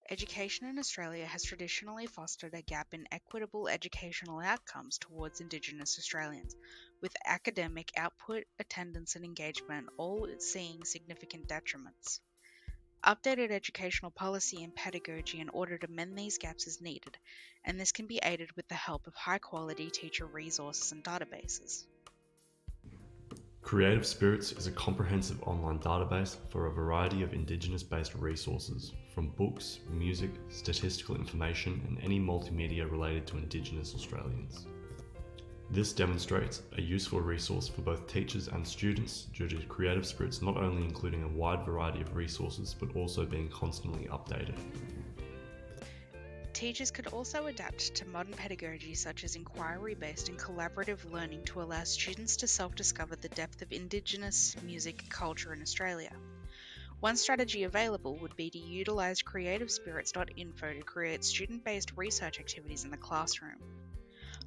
Education in Australia has traditionally fostered a gap in equitable educational outcomes towards Indigenous Australians, with academic output, attendance, and engagement all seeing significant detriments. Updated educational policy and pedagogy in order to mend these gaps is needed, and this can be aided with the help of high-quality teacher resources and databases. Creative Spirits is a comprehensive online database for a variety of Indigenous-based resources, from books, music, statistical information, and any multimedia related to Indigenous Australians. This demonstrates a useful resource for both teachers and students due to Creative Spirits not only including a wide variety of resources but also being constantly updated. Teachers could also adapt to modern pedagogy such as inquiry-based and collaborative learning to allow students to self-discover the depth of Indigenous music culture in Australia. One strategy available would be to utilise creativespirits.info to create student-based research activities in the classroom.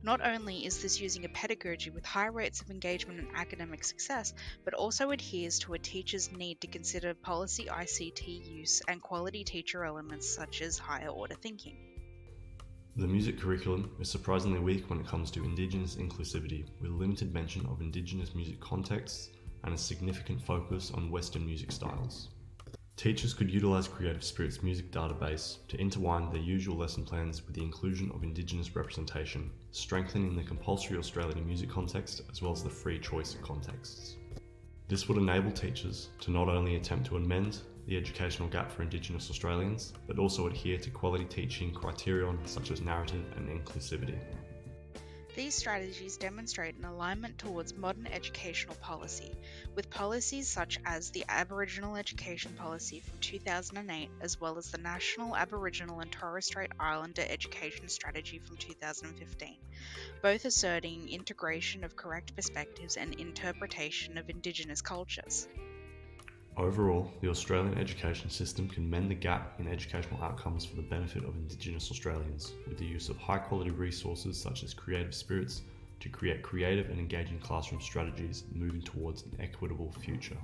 Not only is this using a pedagogy with high rates of engagement and academic success, but also adheres to a teacher's need to consider policy ICT use and quality teacher elements such as higher order thinking. The music curriculum is surprisingly weak when it comes to Indigenous inclusivity, with limited mention of Indigenous music contexts and a significant focus on Western music styles. Teachers could utilise Creative Spirits music database to intertwine their usual lesson plans with the inclusion of Indigenous representation, strengthening the compulsory Australian music context as well as the free choice contexts. This would enable teachers to not only attempt to amend the educational gap for Indigenous Australians, but also adhere to quality teaching criterion such as narrative and inclusivity. These strategies demonstrate an alignment towards modern educational policy, with policies such as the Aboriginal Education Policy from 2008, as well as the National Aboriginal and Torres Strait Islander Education Strategy from 2015, both asserting integration of correct perspectives and interpretation of Indigenous cultures. Overall, the Australian education system can mend the gap in educational outcomes for the benefit of Indigenous Australians, with the use of high-quality resources such as Creative Spirits to create creative and engaging classroom strategies moving towards an equitable future.